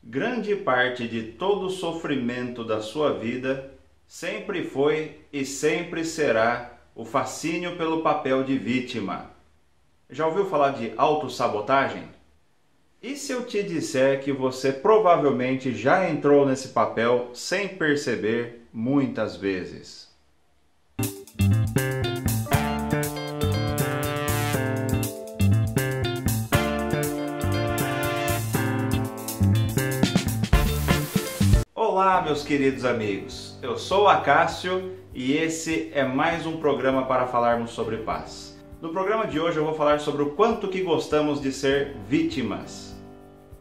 Grande parte de todo o sofrimento da sua vida sempre foi e sempre será o fascínio pelo papel de vítima. Já ouviu falar de autossabotagem? E se eu te disser que você provavelmente já entrou nesse papel sem perceber muitas vezes? Olá, meus queridos amigos, eu sou o Acácio e esse é mais um programa para falarmos sobre paz. No programa de hoje eu vou falar sobre o quanto que gostamos de ser vítimas.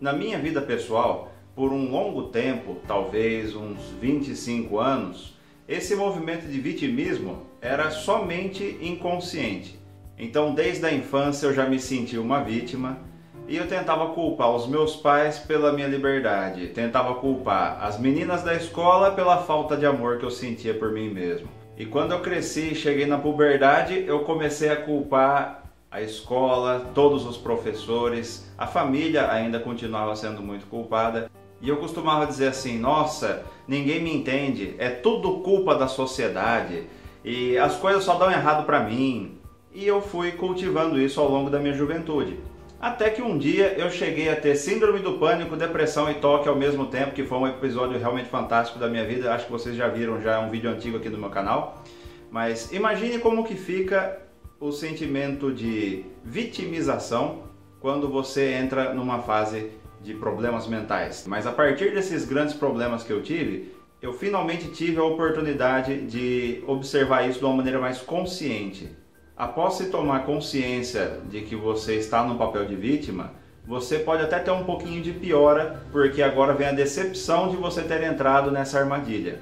Na minha vida pessoal, por um longo tempo, talvez uns 25 anos, esse movimento de vitimismo era somente inconsciente. Então, desde a infância eu já me senti uma vítima. E eu tentava culpar os meus pais pela minha liberdade, tentava culpar as meninas da escola pela falta de amor que eu sentia por mim mesmo. E quando eu cresci e cheguei na puberdade, eu comecei a culpar a escola, todos os professores, a família ainda continuava sendo muito culpada. E eu costumava dizer assim, nossa, ninguém me entende, é tudo culpa da sociedade e as coisas só dão errado pra mim. E eu fui cultivando isso ao longo da minha juventude. Até que um dia eu cheguei a ter síndrome do pânico, depressão e toque ao mesmo tempo, que foi um episódio realmente fantástico da minha vida. Acho que vocês já viram, já é um vídeo antigo aqui no meu canal. Mas imagine como que fica o sentimento de vitimização quando você entra numa fase de problemas mentais. Mas a partir desses grandes problemas que eu tive, eu finalmente tive a oportunidade de observar isso de uma maneira mais consciente. Após se tomar consciência de que você está no papel de vítima, você pode até ter um pouquinho de piora, porque agora vem a decepção de você ter entrado nessa armadilha.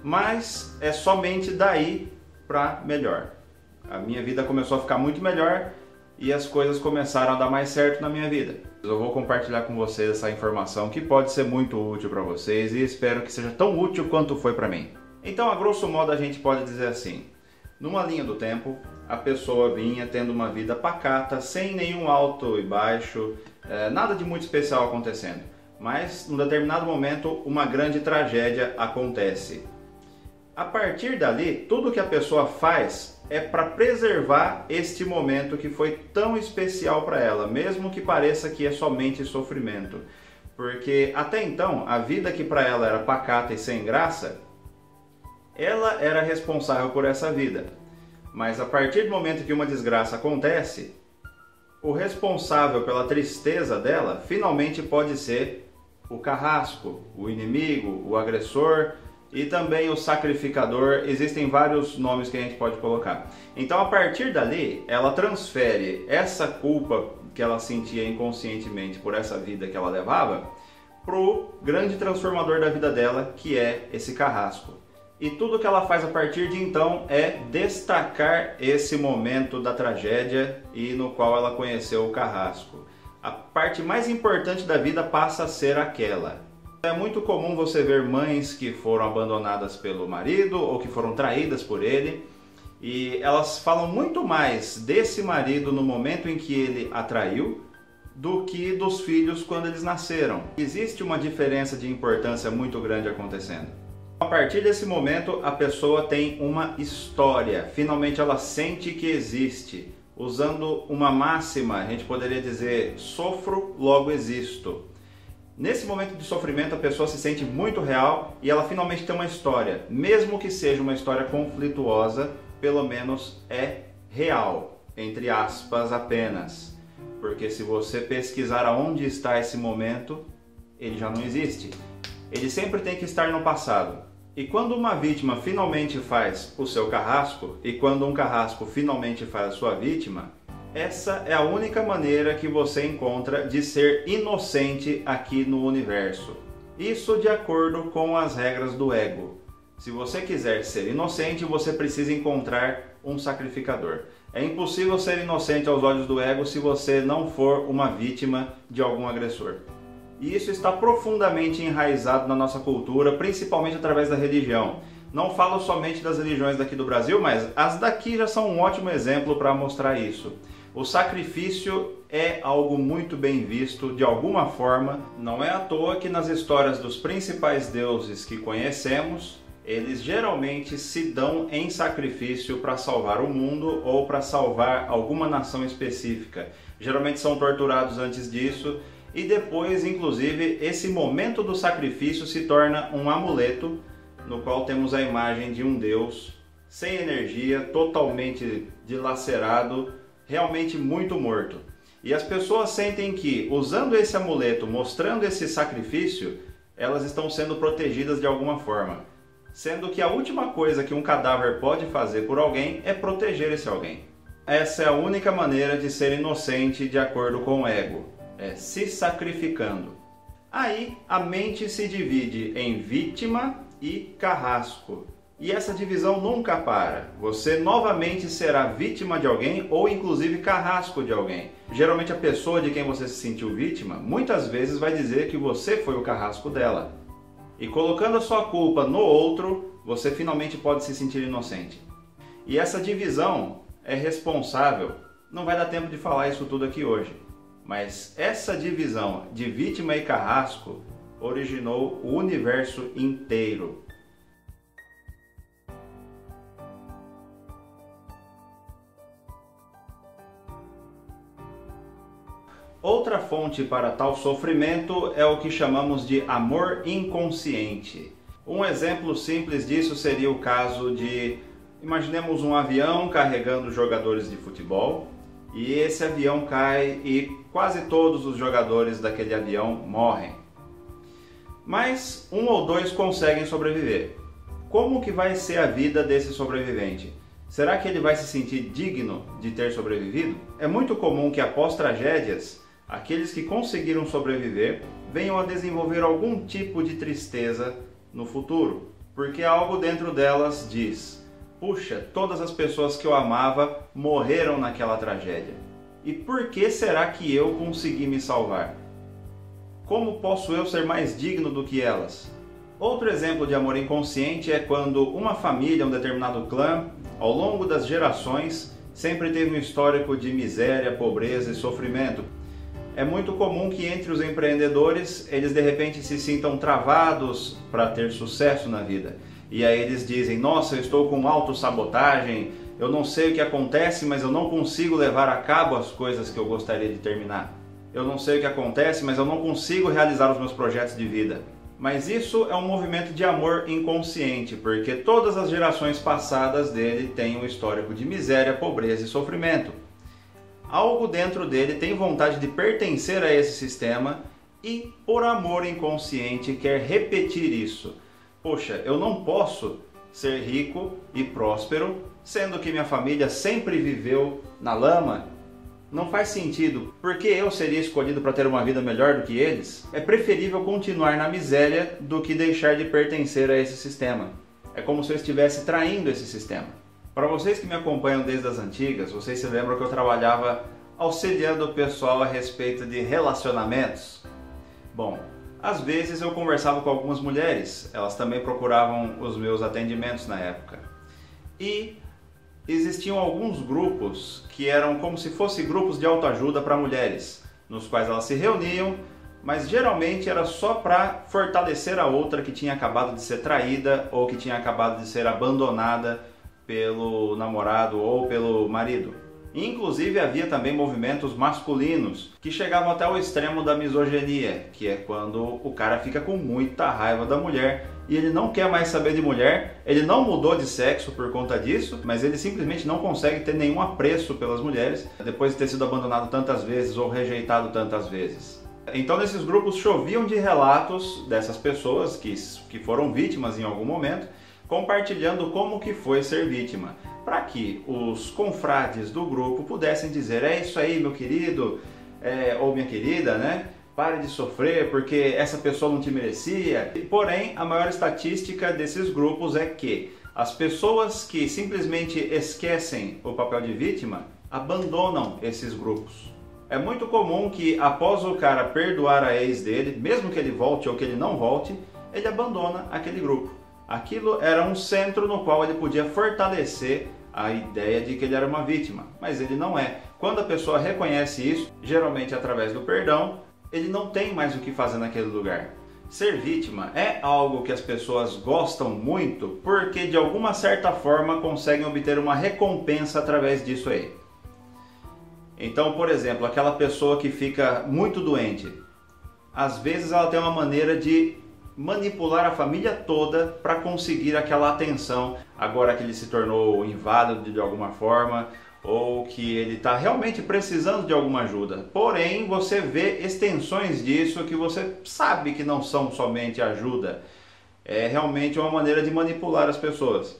Mas é somente daí para melhor. A minha vida começou a ficar muito melhor e as coisas começaram a dar mais certo na minha vida. Eu vou compartilhar com vocês essa informação que pode ser muito útil para vocês e espero que seja tão útil quanto foi para mim. Então, a grosso modo, a gente pode dizer assim: numa linha do tempo, a pessoa vinha tendo uma vida pacata, sem nenhum alto e baixo, nada de muito especial acontecendo. Mas, num determinado momento, uma grande tragédia acontece. A partir dali, tudo que a pessoa faz é para preservar este momento que foi tão especial para ela, mesmo que pareça que é somente sofrimento. Porque, até então, a vida que para ela era pacata e sem graça, ela era responsável por essa vida. Mas a partir do momento que uma desgraça acontece, o responsável pela tristeza dela finalmente pode ser o carrasco, o inimigo, o agressor e também o sacrificador. Existem vários nomes que a gente pode colocar. Então, a partir dali, ela transfere essa culpa que ela sentia inconscientemente por essa vida que ela levava para o grande transformador da vida dela, que é esse carrasco. E tudo que ela faz a partir de então é destacar esse momento da tragédia e no qual ela conheceu o carrasco. A parte mais importante da vida passa a ser aquela. É muito comum você ver mães que foram abandonadas pelo marido ou que foram traídas por ele, e elas falam muito mais desse marido no momento em que ele a traiu do que dos filhos quando eles nasceram. Existe uma diferença de importância muito grande acontecendo. A partir desse momento, a pessoa tem uma história, finalmente ela sente que existe. Usando uma máxima, a gente poderia dizer, sofro, logo existo. Nesse momento de sofrimento, a pessoa se sente muito real e ela finalmente tem uma história. Mesmo que seja uma história conflituosa, pelo menos é real, entre aspas apenas. Porque se você pesquisar aonde está esse momento, ele já não existe. Ele sempre tem que estar no passado. E quando uma vítima finalmente faz o seu carrasco, e quando um carrasco finalmente faz a sua vítima, essa é a única maneira que você encontra de ser inocente aqui no universo. Isso de acordo com as regras do ego. Se você quiser ser inocente, você precisa encontrar um sacrificador. É impossível ser inocente aos olhos do ego se você não for uma vítima de algum agressor. E isso está profundamente enraizado na nossa cultura, principalmente através da religião. Não falo somente das religiões daqui do Brasil, mas as daqui já são um ótimo exemplo para mostrar isso. O sacrifício é algo muito bem visto de alguma forma. Não é à toa que nas histórias dos principais deuses que conhecemos, eles geralmente se dão em sacrifício para salvar o mundo ou para salvar alguma nação específica. Geralmente são torturados antes disso e depois, inclusive, esse momento do sacrifício se torna um amuleto no qual temos a imagem de um deus sem energia, totalmente dilacerado, realmente muito morto. E as pessoas sentem que, usando esse amuleto, mostrando esse sacrifício, elas estão sendo protegidas de alguma forma. Sendo que a última coisa que um cadáver pode fazer por alguém é proteger esse alguém. Essa é a única maneira de ser inocente de acordo com o ego, é se sacrificando. Aí a mente se divide em vítima e carrasco. E essa divisão nunca para. Você novamente será vítima de alguém ou inclusive carrasco de alguém. Geralmente a pessoa de quem você se sentiu vítima, muitas vezes vai dizer que você foi o carrasco dela. E colocando a sua culpa no outro, você finalmente pode se sentir inocente. E essa divisão é responsável, não vai dar tempo de falar isso tudo aqui hoje, mas essa divisão de vítima e carrasco originou o universo inteiro. Outra fonte para tal sofrimento é o que chamamos de amor inconsciente. Um exemplo simples disso seria o caso de, imaginemos um avião carregando jogadores de futebol e esse avião cai e quase todos os jogadores daquele avião morrem. Mas um ou dois conseguem sobreviver. Como que vai ser a vida desse sobrevivente? Será que ele vai se sentir digno de ter sobrevivido? É muito comum que após tragédias, aqueles que conseguiram sobreviver venham a desenvolver algum tipo de tristeza no futuro, porque algo dentro delas diz: puxa, todas as pessoas que eu amava morreram naquela tragédia. E por que será que eu consegui me salvar? Como posso eu ser mais digno do que elas? Outro exemplo de amor inconsciente é quando uma família, um determinado clã, ao longo das gerações, sempre teve um histórico de miséria, pobreza e sofrimento. É muito comum que entre os empreendedores eles de repente se sintam travados para ter sucesso na vida. E aí eles dizem: nossa, eu estou com autossabotagem, eu não sei o que acontece, mas eu não consigo levar a cabo as coisas que eu gostaria de terminar. Eu não sei o que acontece, mas eu não consigo realizar os meus projetos de vida. Mas isso é um movimento de amor inconsciente, porque todas as gerações passadas dele têm um histórico de miséria, pobreza e sofrimento. Algo dentro dele tem vontade de pertencer a esse sistema e, por amor inconsciente, quer repetir isso. Poxa, eu não posso ser rico e próspero, sendo que minha família sempre viveu na lama. Não faz sentido. Por que eu seria escolhido para ter uma vida melhor do que eles? É preferível continuar na miséria do que deixar de pertencer a esse sistema. É como se eu estivesse traindo esse sistema. Para vocês que me acompanham desde as antigas, vocês se lembram que eu trabalhava auxiliando o pessoal a respeito de relacionamentos? Bom, às vezes eu conversava com algumas mulheres, elas também procuravam os meus atendimentos na época. E existiam alguns grupos que eram como se fossem grupos de autoajuda para mulheres, nos quais elas se reuniam, mas geralmente era só para fortalecer a outra que tinha acabado de ser traída ou que tinha acabado de ser abandonada pelo namorado ou pelo marido. Inclusive havia também movimentos masculinos que chegavam até o extremo da misoginia, que é quando o cara fica com muita raiva da mulher e ele não quer mais saber de mulher, ele não mudou de sexo por conta disso, mas ele simplesmente não consegue ter nenhum apreço pelas mulheres depois de ter sido abandonado tantas vezes ou rejeitado tantas vezes. Então nesses grupos choviam de relatos dessas pessoas que foram vítimas em algum momento, compartilhando como que foi ser vítima, para que os confrades do grupo pudessem dizer: é isso aí, meu querido, ou minha querida, né? Pare de sofrer porque essa pessoa não te merecia. Porém, a maior estatística desses grupos é que as pessoas que simplesmente esquecem o papel de vítima abandonam esses grupos. É muito comum que após o cara perdoar a ex dele, mesmo que ele volte ou que ele não volte, ele abandona aquele grupo. Aquilo era um centro no qual ele podia fortalecer a ideia de que ele era uma vítima, mas ele não é. Quando a pessoa reconhece isso, geralmente através do perdão, ele não tem mais o que fazer naquele lugar. Ser vítima é algo que as pessoas gostam muito porque de alguma certa forma conseguem obter uma recompensa através disso aí. Então, por exemplo, aquela pessoa que fica muito doente, às vezes ela tem uma maneira de manipular a família toda para conseguir aquela atenção, agora que ele se tornou inválido de alguma forma, ou que ele está realmente precisando de alguma ajuda. Porém, você vê extensões disso que você sabe que não são somente ajuda. É realmente uma maneira de manipular as pessoas.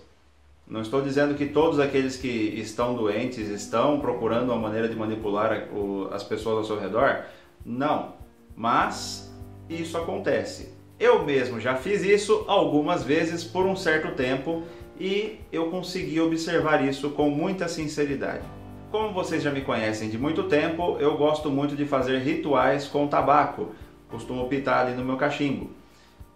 Não estou dizendo que todos aqueles que estão doentes estão procurando uma maneira de manipular as pessoas ao seu redor. Não. Mas isso acontece. Eu mesmo já fiz isso algumas vezes por um certo tempo e eu consegui observar isso com muita sinceridade. Como vocês já me conhecem de muito tempo, eu gosto muito de fazer rituais com tabaco. Costumo pitar ali no meu cachimbo.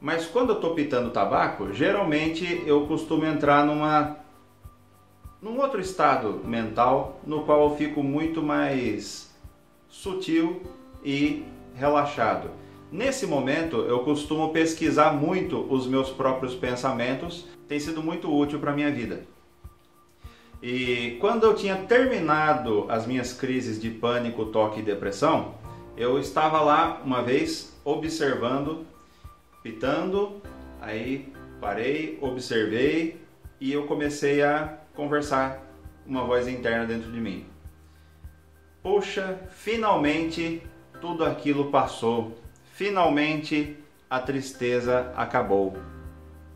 Mas quando eu estou pitando tabaco, geralmente eu costumo entrar num outro estado mental, no qual eu fico muito mais sutil e relaxado. Nesse momento eu costumo pesquisar muito os meus próprios pensamentos, tem sido muito útil para a minha vida. E quando eu tinha terminado as minhas crises de pânico, toque e depressão, eu estava lá uma vez observando, pitando, aí parei, observei e eu comecei a conversar uma voz interna dentro de mim. Poxa, finalmente tudo aquilo passou. Finalmente a tristeza acabou.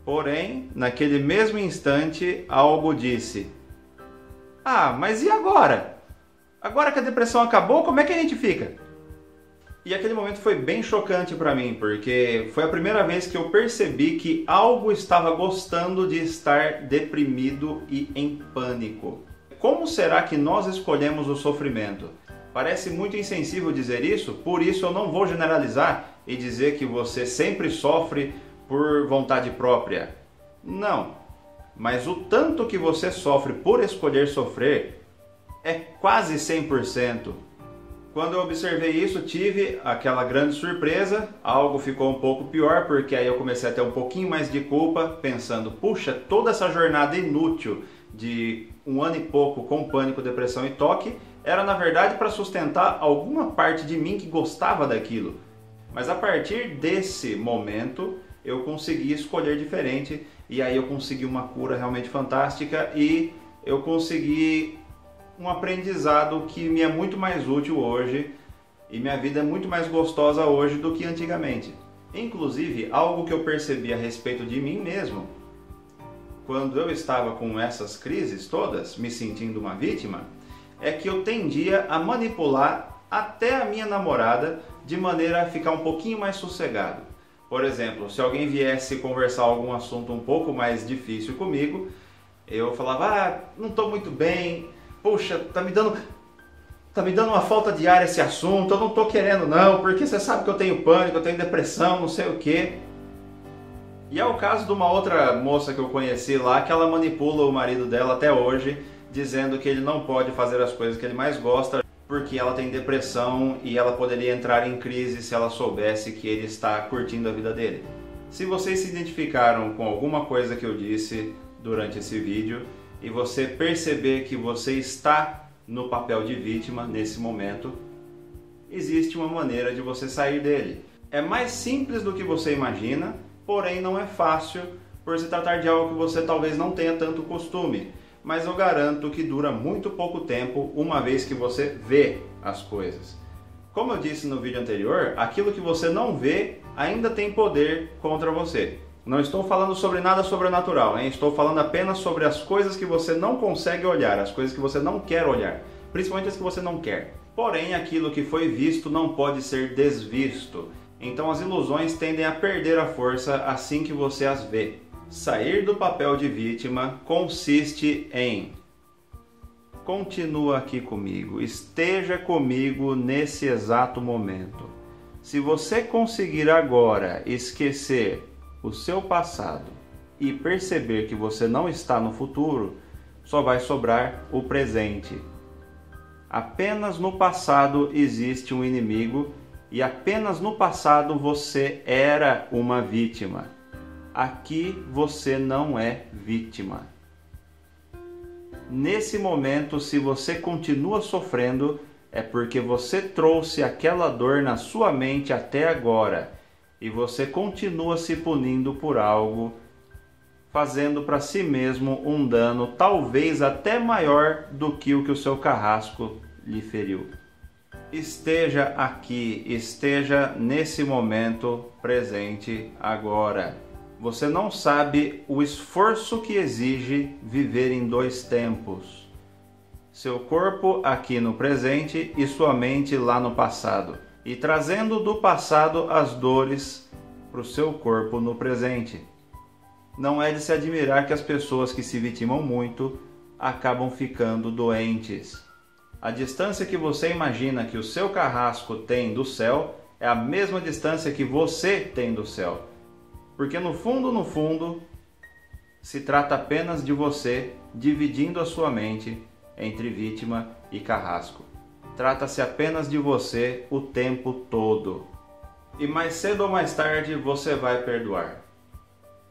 Porém, naquele mesmo instante, algo disse: ah, mas e agora? Agora que a depressão acabou, como é que a gente fica? E aquele momento foi bem chocante para mim, porque foi a primeira vez que eu percebi que algo estava gostando de estar deprimido e em pânico. Como será que nós escolhemos o sofrimento? Parece muito insensível dizer isso, por isso eu não vou generalizar e dizer que você sempre sofre por vontade própria. Não, mas o tanto que você sofre por escolher sofrer é quase 100%. Quando eu observei isso, tive aquela grande surpresa, algo ficou um pouco pior, porque aí eu comecei a ter um pouquinho mais de culpa, pensando, puxa, toda essa jornada inútil de 1 ano e pouco com pânico, depressão e toque, era na verdade para sustentar alguma parte de mim que gostava daquilo. Mas a partir desse momento, eu consegui escolher diferente, e aí eu consegui uma cura realmente fantástica, e eu consegui um aprendizado que me é muito mais útil hoje, e minha vida é muito mais gostosa hoje do que antigamente. Inclusive, algo que eu percebi a respeito de mim mesmo, quando eu estava com essas crises todas, me sentindo uma vítima, é que eu tendia a manipular até a minha namorada de maneira a ficar um pouquinho mais sossegado. Por exemplo, se alguém viesse conversar algum assunto um pouco mais difícil comigo, eu falava, ah, não estou muito bem, puxa, tá me dando uma falta de ar esse assunto, eu não estou querendo não, porque você sabe que eu tenho pânico, eu tenho depressão, não sei o quê. E é o caso de uma outra moça que eu conheci lá, que ela manipula o marido dela até hoje, dizendo que ele não pode fazer as coisas que ele mais gosta, porque ela tem depressão e ela poderia entrar em crise se ela soubesse que ele está curtindo a vida dele. Se vocês se identificaram com alguma coisa que eu disse durante esse vídeo e você perceber que você está no papel de vítima nesse momento, existe uma maneira de você sair dele. É mais simples do que você imagina, porém não é fácil por se tratar de algo que você talvez não tenha tanto costume. Mas eu garanto que dura muito pouco tempo uma vez que você vê as coisas. Como eu disse no vídeo anterior, aquilo que você não vê ainda tem poder contra você. Não estou falando sobre nada sobrenatural, hein? Estou falando apenas sobre as coisas que você não consegue olhar, as coisas que você não quer olhar, principalmente as que você não quer. Porém, aquilo que foi visto não pode ser desvisto. Então as ilusões tendem a perder a força assim que você as vê. Sair do papel de vítima consiste em: continua aqui comigo, esteja comigo nesse exato momento. Se você conseguir agora esquecer o seu passado e perceber que você não está no futuro, só vai sobrar o presente. Apenas no passado existe um inimigo e apenas no passado você era uma vítima. Aqui você não é vítima. Nesse momento, se você continua sofrendo, é porque você trouxe aquela dor na sua mente até agora e você continua se punindo por algo, fazendo para si mesmo um dano talvez até maior do que o seu carrasco lhe feriu. Esteja aqui, esteja nesse momento presente agora. Você não sabe o esforço que exige viver em dois tempos. Seu corpo aqui no presente e sua mente lá no passado. E trazendo do passado as dores para o seu corpo no presente. Não é de se admirar que as pessoas que se vitimam muito acabam ficando doentes. A distância que você imagina que o seu carrasco tem do céu é a mesma distância que você tem do céu. Porque no fundo, se trata apenas de você dividindo a sua mente entre vítima e carrasco. Trata-se apenas de você o tempo todo. E mais cedo ou mais tarde você vai perdoar.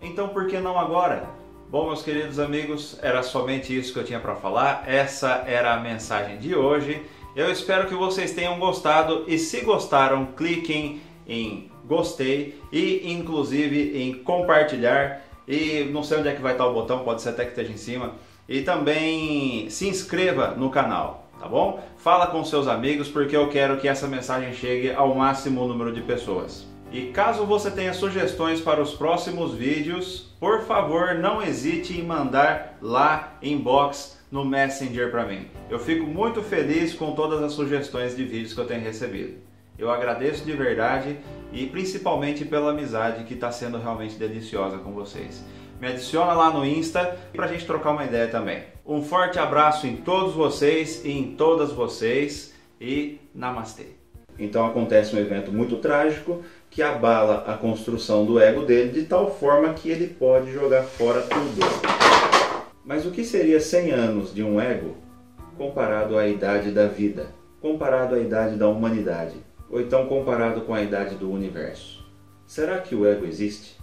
Então por que não agora? Bom, meus queridos amigos, era somente isso que eu tinha para falar. Essa era a mensagem de hoje. Eu espero que vocês tenham gostado e se gostaram, cliquem em gostei e inclusive em compartilhar. E não sei onde é que vai estar o botão, pode ser até que esteja em cima. E também se inscreva no canal, tá bom? Fala com seus amigos porque eu quero que essa mensagem chegue ao máximo número de pessoas. E caso você tenha sugestões para os próximos vídeos, por favor não hesite em mandar lá inbox no Messenger para mim. Eu fico muito feliz com todas as sugestões de vídeos que eu tenho recebido. Eu agradeço de verdade e principalmente pela amizade que está sendo realmente deliciosa com vocês. Me adiciona lá no Insta para a gente trocar uma ideia também. Um forte abraço em todos vocês e em todas vocês e namastê. Então acontece um evento muito trágico que abala a construção do ego dele de tal forma que ele pode jogar fora tudo. Mas o que seria 100 anos de um ego comparado à idade da vida, comparado à idade da humanidade, ou então comparado com a idade do universo? Será que o ego existe?